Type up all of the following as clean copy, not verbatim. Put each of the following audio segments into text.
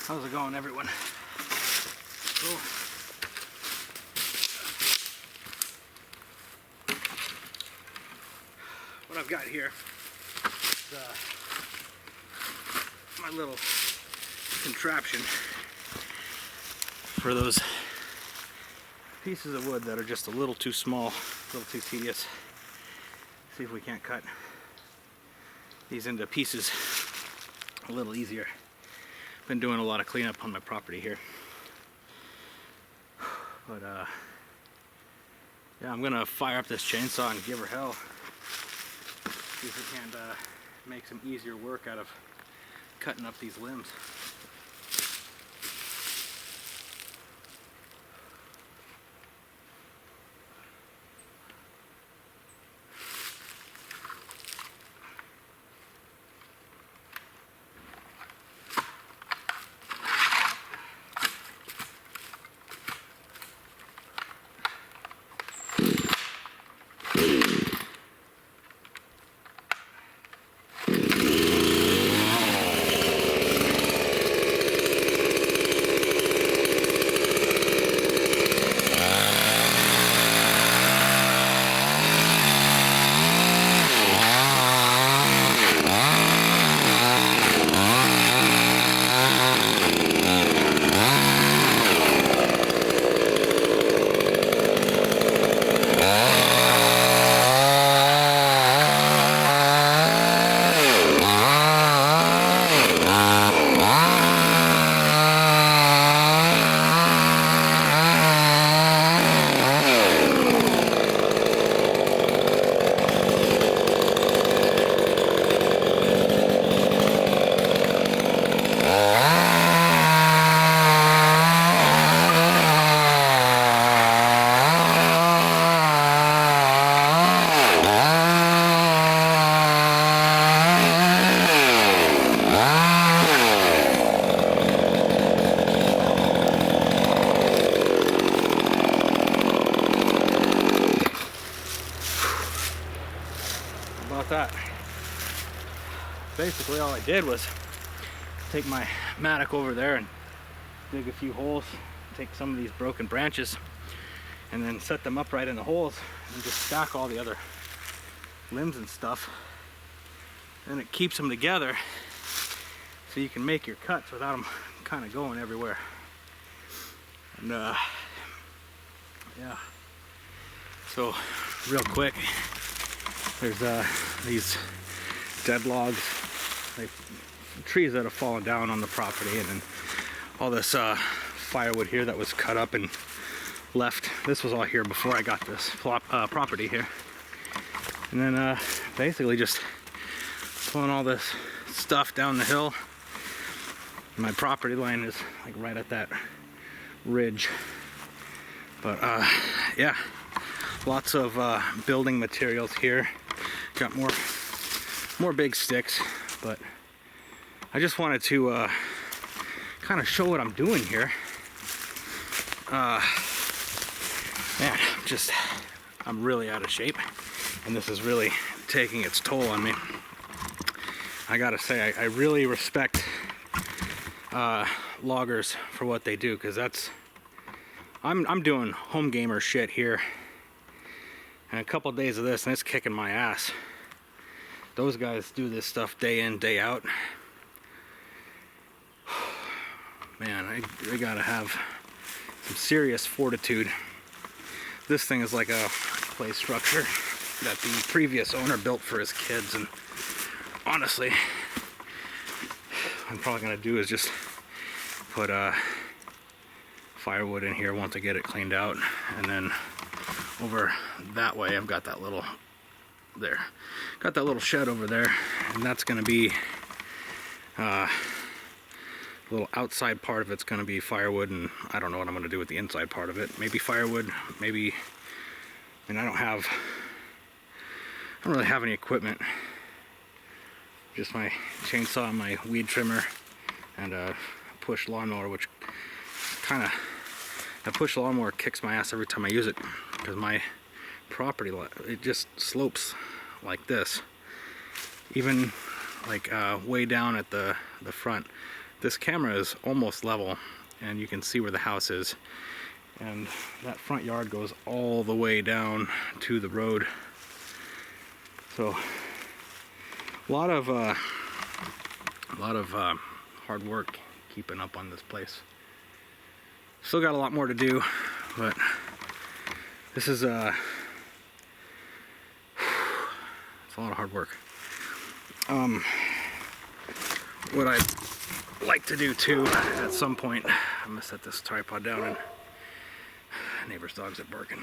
How's it going, everyone? Cool. What I've got here is my little contraption for those pieces of wood that are just a little too small, a little too tedious. See if we can't cut these into pieces a little easier. Been doing a lot of cleanup on my property here, but yeah, I'm gonna fire up this chainsaw and give her hell. See if we can make some easier work out of cutting up these limbs. That. Basically all I did was take my mattock over there and dig a few holes, take some of these broken branches and then set them up right in the holes and just stack all the other limbs and stuff, and it keeps them together so you can make your cuts without them kind of going everywhere. And yeah, so real quick, there's these dead logs, like trees that have fallen down on the property, and then all this firewood here that was cut up and left. This was all here before I got this property here. And then basically just pulling all this stuff down the hill. My property line is like right at that ridge. But yeah, lots of building materials here. Got more big sticks, but I just wanted to kind of show what I'm doing here. Man, I'm really out of shape, and this is really taking its toll on me. I gotta say, I really respect loggers for what they do, because I'm doing home gamer shit here, and a couple days of this and it's kicking my ass. Those guys do this stuff day in, day out. Man, I gotta have some serious fortitude. This thing is like a play structure that the previous owner built for his kids, and honestly, what I'm probably gonna do is just put firewood in here once I get it cleaned out, and then over that way I've got that little shed over there, and that's gonna be a little outside part of it's gonna be firewood, and I don't know what I'm gonna do with the inside part of it. Maybe firewood, maybe, I mean, I don't really have any equipment, just my chainsaw and my weed trimmer and a push lawnmower, which that push lawnmower kicks my ass every time I use it, because my property, it just slopes like this. Even like way down at the front, this camera is almost level, and you can see where the house is. And that front yard goes all the way down to the road. So a lot of hard work keeping up on this place. Still got a lot more to do, but this is it's a lot of hard work. What I'd like to do too at some point, I'm gonna set this tripod down, and neighbor's dogs are barking.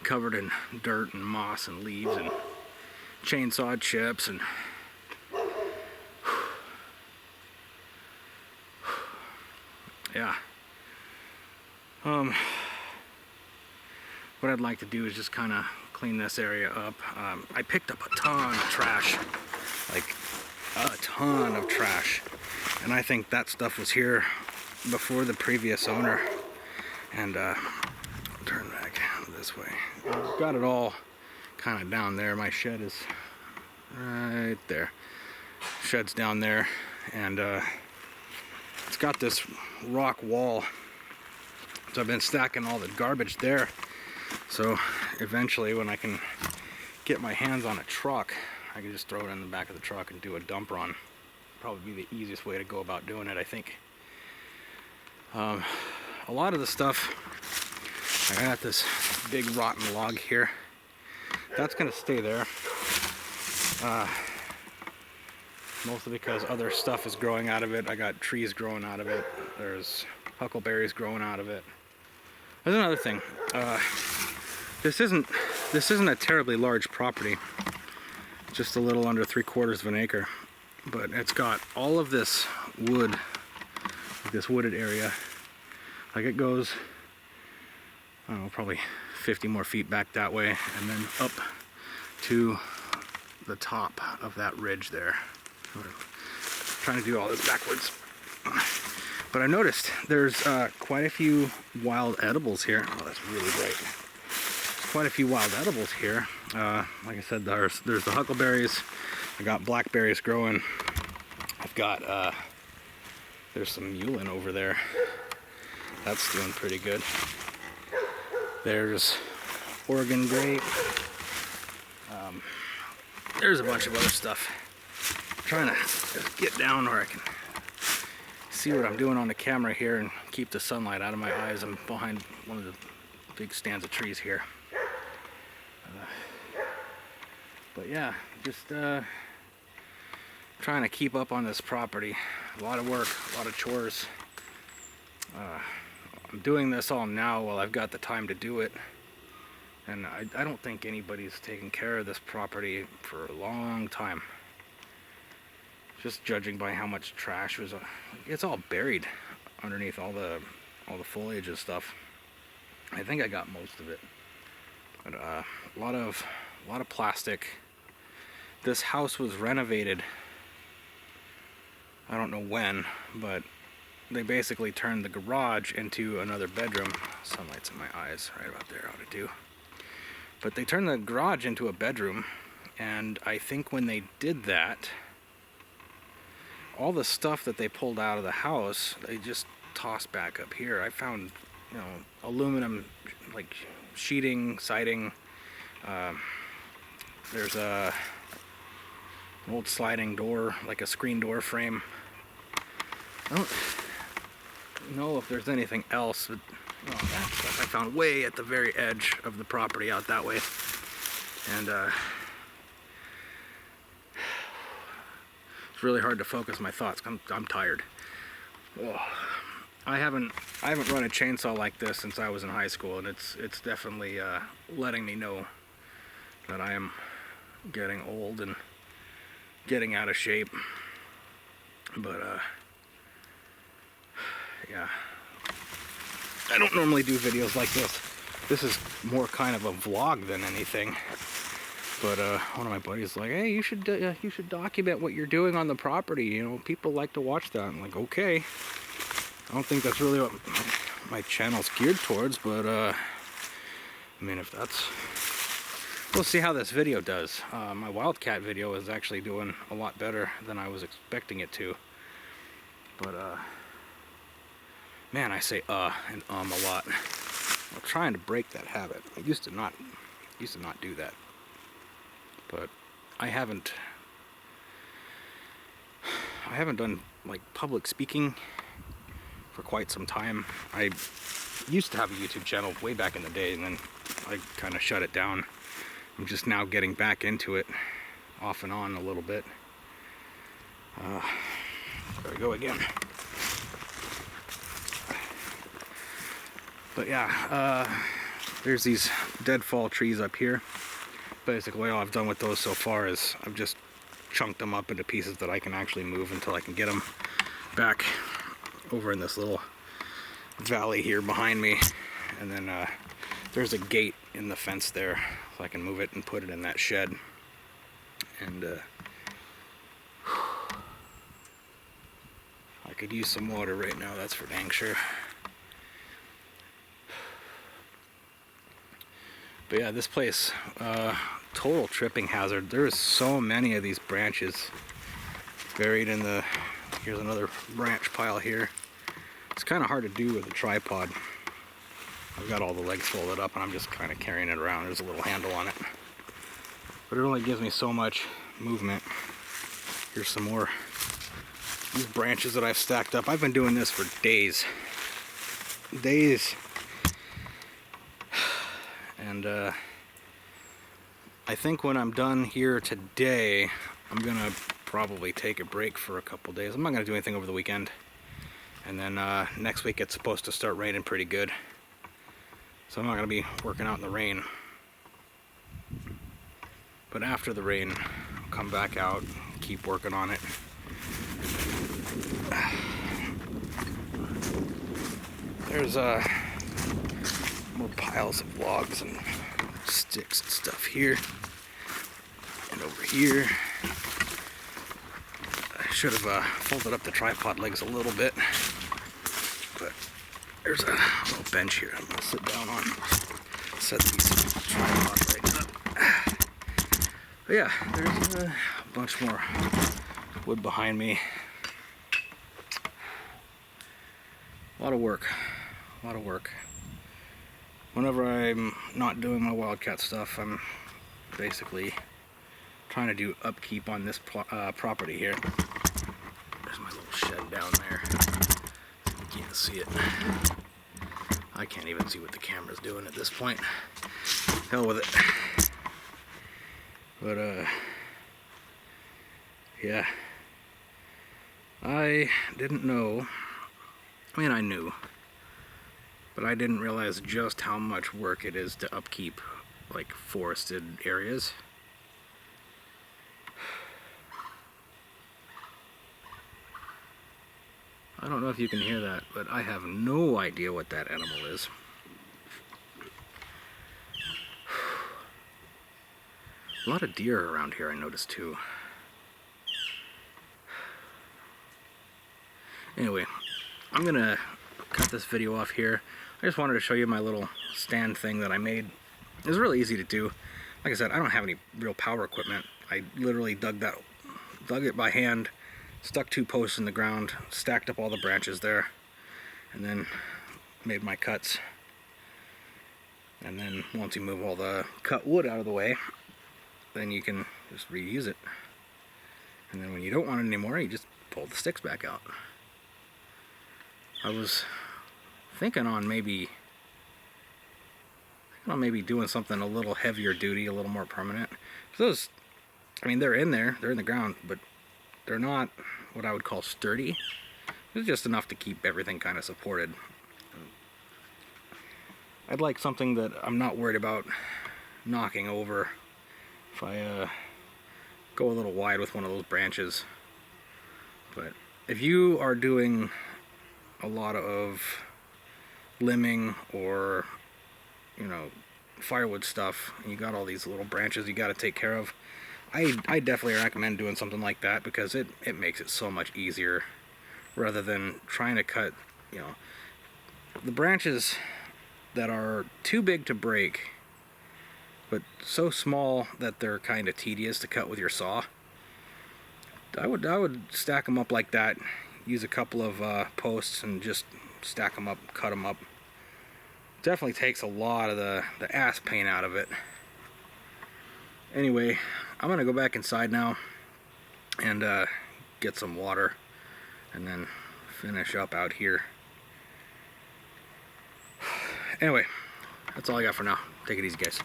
Covered in dirt and moss and leaves and chainsaw chips and yeah. What I'd like to do is just kind of clean this area up. I picked up a ton of trash, like a ton of trash, and I think that stuff was here before the previous owner. And turn back this way. I've got it all kind of down there. My shed is right there. Shed's down there, and it's got this rock wall. So I've been stacking all the garbage there. So eventually, when I can get my hands on a truck, I can just throw it in the back of the truck and do a dump run. Probably be the easiest way to go about doing it, I think. A lot of the stuff, I got this big rotten log here. That's gonna stay there. Mostly because other stuff is growing out of it. I got trees growing out of it. There's huckleberries growing out of it. There's another thing. This isn't a terribly large property. Just a little under 3/4 of an acre. But it's got all of this wood, this wooded area. Like it goes, I don't know, probably 50 more feet back that way, and then up to the top of that ridge there. I'm trying to do all this backwards. But I noticed there's quite a few wild edibles here. Oh, that's really bright. There's quite a few wild edibles here. Like I said, there's the huckleberries. I got blackberries growing. I've got, there's some mullein over there. That's doing pretty good. There's Oregon grape. There's a bunch of other stuff. I'm trying to just get down where I can see what I'm doing on the camera here and keep the sunlight out of my eyes. I'm behind one of the big stands of trees here. But yeah, just trying to keep up on this property. A lot of work, a lot of chores. I'm doing this all now while I've got the time to do it. And I don't think anybody's taken care of this property for a long time. Just judging by how much trash was, it's all buried underneath all the foliage and stuff. I think I got most of it, but a lot of plastic. This house was renovated. I don't know when, but they basically turned the garage into another bedroom. Sunlight's in my eyes, right about there, ought to do. But they turned the garage into a bedroom, and I think when they did that, all the stuff that they pulled out of the house, they just tossed back up here. I found, you know, aluminum, like sheeting, siding. There's an old sliding door, like a screen door frame. I don't know if there's anything else. But, well, that stuff I found way at the very edge of the property out that way. And it's really hard to focus my thoughts. I'm tired. Oh, I haven't run a chainsaw like this since I was in high school, and it's definitely letting me know that I am getting old and getting out of shape. But yeah, I don't normally do videos like this. This is more kind of a vlog than anything. But one of my buddies is like, hey, you should document what you're doing on the property. You know, people like to watch that. I'm like, okay. I don't think that's really what my channel's geared towards, but I mean, if that's we'll see how this video does. My wildcat video is actually doing a lot better than I was expecting it to. But, man, I say and a lot. I'm trying to break that habit. I used to not do that. But I haven't done like public speaking for quite some time. I used to have a YouTube channel way back in the day, and then I kind of shut it down. I'm just now getting back into it off and on a little bit. There we go again. But yeah, there's these deadfall trees up here. Basically all I've done with those so far is I've just chunked them up into pieces that I can actually move until I can get them back over in this little valley here behind me. And then there's a gate in the fence there, so I can move it and put it in that shed. And I could use some water right now, that's for dang sure. But yeah, this place, total tripping hazard. There is so many of these branches buried in the, here's another branch pile here. It's kind of hard to do with a tripod. I've got all the legs folded up and I'm just kind of carrying it around. There's a little handle on it. But it only gives me so much movement. Here's some more. These branches that I've stacked up. I've been doing this for days. Days. And I think when I'm done here today, I'm gonna probably take a break for a couple days. I'm not gonna do anything over the weekend. And then next week it's supposed to start raining pretty good. So I'm not gonna be working out in the rain. But after the rain, I'll come back out, keep working on it. There's more piles of logs and sticks and stuff here and over here. I should have folded up the tripod legs a little bit, but there's a little bench here I'm gonna sit down on. Set these tripods right up. But yeah, there's a bunch more wood behind me. A lot of work. A lot of work. Whenever I'm not doing my wildcat stuff, I'm basically trying to do upkeep on this property here. There's my little shed down there. You can't see it. I can't even see what the camera's doing at this point. Hell with it. But yeah. I didn't know. I mean, I knew. But I didn't realize just how much work it is to upkeep like forested areas. I don't know if you can hear that, but I have no idea what that animal is. A lot of deer around here I noticed too. Anyway, I'm gonna cut this video off here. I just wanted to show you my little stand thing that I made. It was really easy to do. Like I said, I don't have any real power equipment. I literally dug it by hand, stuck 2 posts in the ground, stacked up all the branches there, and then made my cuts. And then once you move all the cut wood out of the way, then you can just reuse it. And then when you don't want it anymore, you just pull the sticks back out. I was thinking on maybe doing something a little heavier duty, a little more permanent. Those, I mean, they're in there, they're in the ground, but they're not what I would call sturdy. It's just enough to keep everything kind of supported. I'd like something that I'm not worried about knocking over if I go a little wide with one of those branches. But if you are doing a lot of limbing or, you know, firewood stuff, and you got all these little branches you got to take care of, I definitely recommend doing something like that, because it makes it so much easier rather than trying to cut, you know, the branches that are too big to break. but so small that they're kind of tedious to cut with your saw. I would stack them up like that, use a couple of posts and just stack them up, cut them up. Definitely takes a lot of the ass pain out of it. Anyway, I'm gonna go back inside now and get some water and then finish up out here. Anyway, that's all I got for now. Take it easy, guys.